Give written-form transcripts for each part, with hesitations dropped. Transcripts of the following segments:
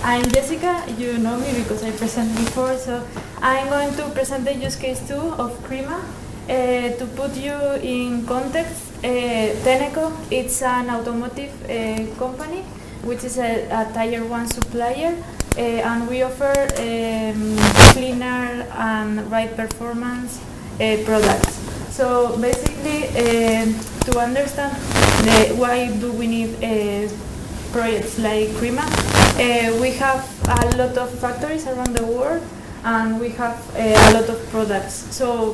I'm Jessica. You know me because I presented before. So I'm going to present the use case 2 of Crema. To put you in context, Teneco, it's an automotive company, which is a tier 1 supplier, and we offer cleaner and ride performance products. So basically, to understand why do we need projects like Crema, we have a lot of factories around the world, and we have a lot of products. So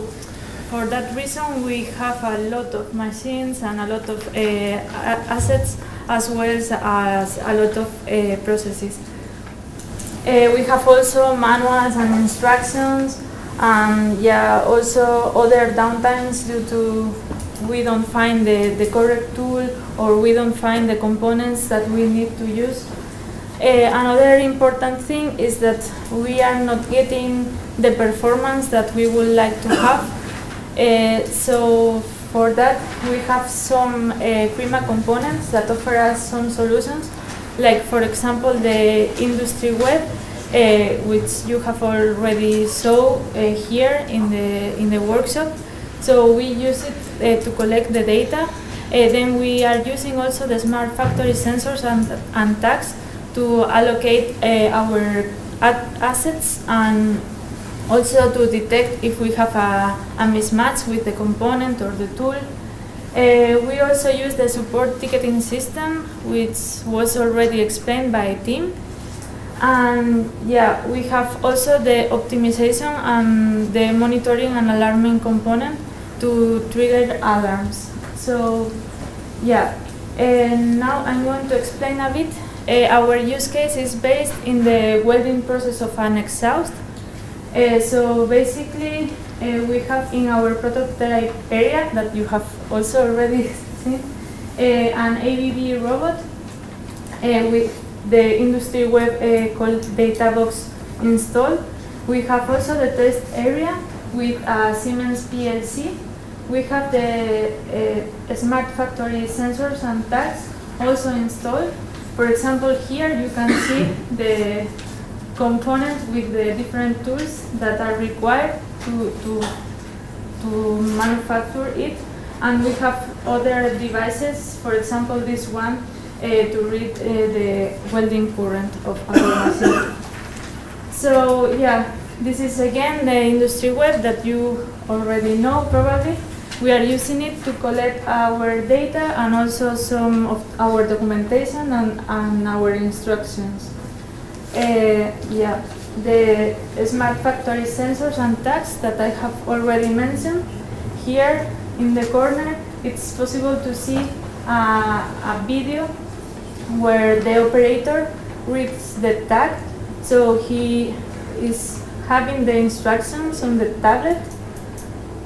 for that reason, we have a lot of machines and a lot of assets, as well as a lot of processes. We have also manuals and instructions, and also other downtimes due to we don't find the correct tool, or we don't find the components that we need to use. Another important thing is that we are not getting the performance that we would like to have. So for that, we have some Crema components that offer us some solutions, like for example the industry web, which you have already saw here in the workshop. So we use it to collect the data. Then we are using also the smart factory sensors and tags to allocate our assets, and also to detect if we have a mismatch with the component or the tool. We also use the support ticketing system, which was already explained by Tim. And we have also the optimization and the monitoring and alarming component to trigger alarms. So now I'm going to explain a bit. Our use case is based in the welding process of an exhaust. So basically, we have in our prototype area that you have also already seen an ABB robot with the industry web called DataBox installed. We have also the test area with a Siemens PLC. We have the smart factory sensors and tags also installed. For example, here you can see the components with the different tools that are required to manufacture it. And we have other devices, for example this one, to read the welding current of our machine. So this is again the industry web that you already know probably. We are using it to collect our data and also some of our documentation and our instructions. The smart factory sensors and tags that I have already mentioned. Here in the corner, it's possible to see a video where the operator reads the tag. So he is having the instructions on the tablet.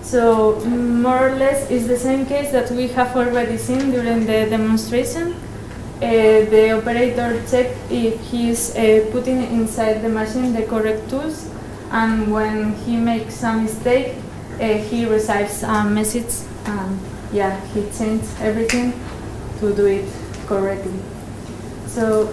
So more or less it's the same case that we have already seen during the demonstration. The operator checks if he is putting inside the machine the correct tools, and when he makes a mistake, he receives a message, and he changes everything to do it correctly. So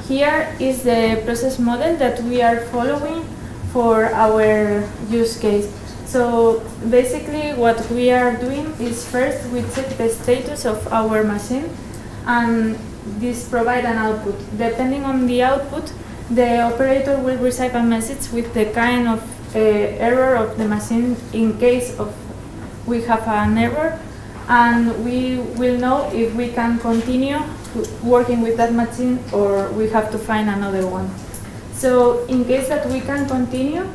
here is the process model that we are following for our use case. So basically what we are doing is first we check the status of our machine, and this provides an output. Depending on the output, the operator will receive a message with the kind of error of the machine in case of we have an error, and we will know if we can continue working with that machine or we have to find another one. So in case that we can continue,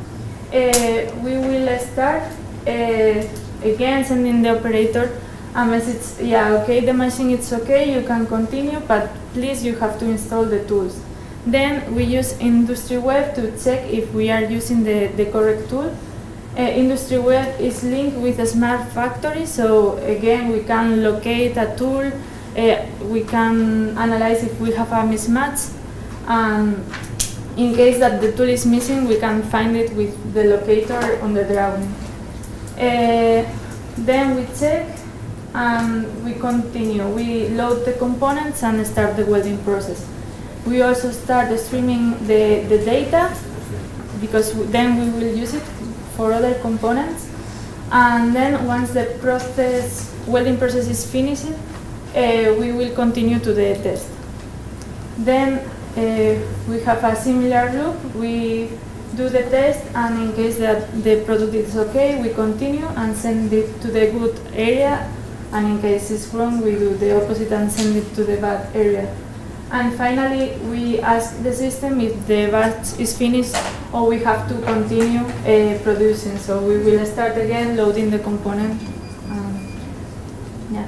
we will start again sending the operator a message, okay, the machine is okay, you can continue, but please you have to install the tools. Then we use Industry Web to check if we are using the correct tool. Industry Web is linked with a smart factory, so again we can locate a tool, we can analyze if we have a mismatch, and in case that the tool is missing, we can find it with the locator on the drawing. Then we check and we continue. We load the components and start the welding process. we also start streaming the data, because then we will use it for other components. And then once the welding process is finished, we will continue to the test. Then we have a similar loop. We do the test, and in case that the product is okay, we continue and send it to the good area, and in case it's wrong, we do the opposite and send it to the bad area. And finally, we ask the system if the batch is finished or we have to continue producing. So we will start again loading the component. Yeah.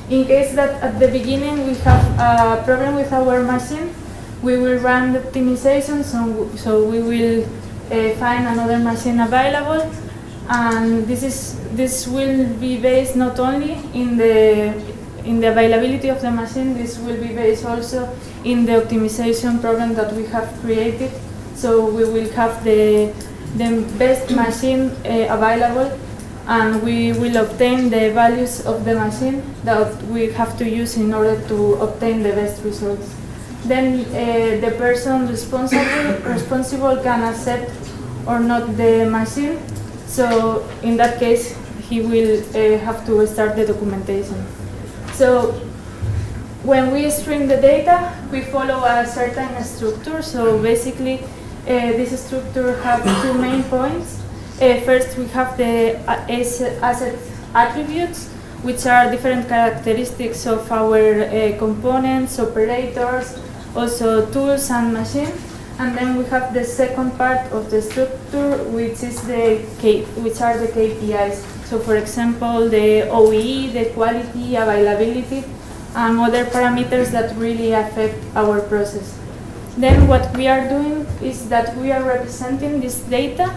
In case that at the beginning we have a problem with our machine, we will run the optimization, so we will find another machine available, and this will be based not only in the availability of the machine. This will be based also in the optimization program that we have created. So we will have the best machine available, and we will obtain the values of the machine that we have to use in order to obtain the best results. Then the person responsible can accept or not the machine. So in that case, he will have to start the documentation. So when we stream the data, we follow a certain structure. So basically, this structure has two main points. First, we have the asset attributes, which are different characteristics of our components, operators, also tools and machine. And then we have the second part of the structure, which are the KPIs. So for example, the OEE, the quality, availability, and other parameters that really affect our process. Then what we are doing is that we are representing this data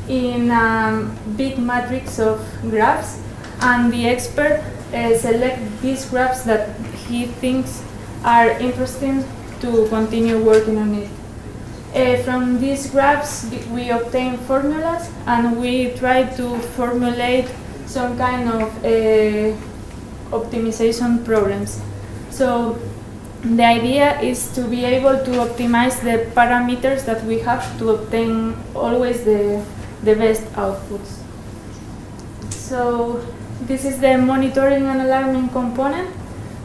in a big matrix of graphs, and the expert select these graphs that he thinks are interesting to continue working on it. From these graphs, we obtain formulas, and we try to formulate some kind of optimization problems. So the idea is to be able to optimize the parameters that we have to obtain always the best outputs. So this is the monitoring and alarming component.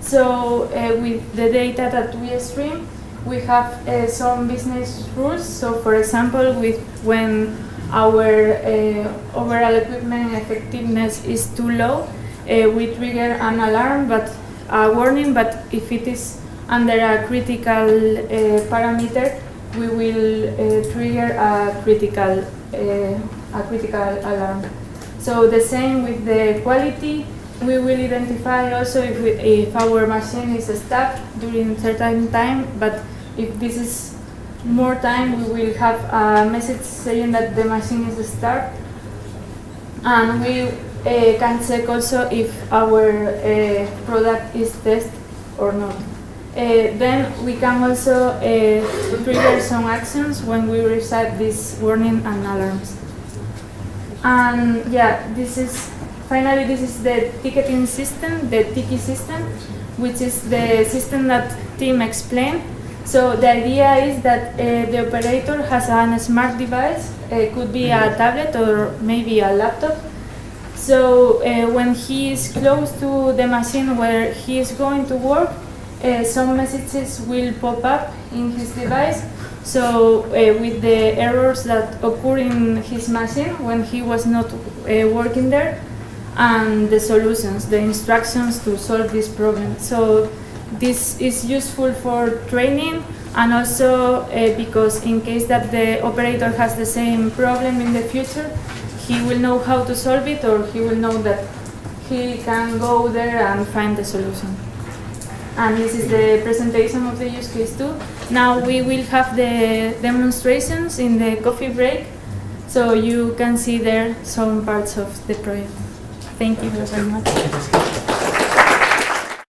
So with the data that we stream, we have some business rules. So for example, when our overall equipment effectiveness is too low, we trigger an alarm, but a warning, but if it is under a critical parameter, we will trigger a critical alarm. So the same with the quality. We will identify also if our machine is stuck during certain time, but if this is more time, we will have a message saying that the machine is stuck. And we can check also if our product is tested or not. Then we can also trigger some actions when we receive this warning and alarms. And yeah, this is the ticketing system, the Tiki system, which is the system that Tim explained. So the idea is that the operator has a smart device, could be a tablet or maybe a laptop. So when he is close to the machine where he is going to work, some messages will pop up in his device. So with the errors that occur in his machine when he was not working there, and the solutions, the instructions to solve this problem. So this is useful for training, and also because in case that the operator has the same problem in the future, he will know how to solve it, or he will know that he can go there and find the solution. And this is the presentation of the use case too. Now we will have the demonstrations in the coffee break, so you can see there some parts of the project. Thank you very much.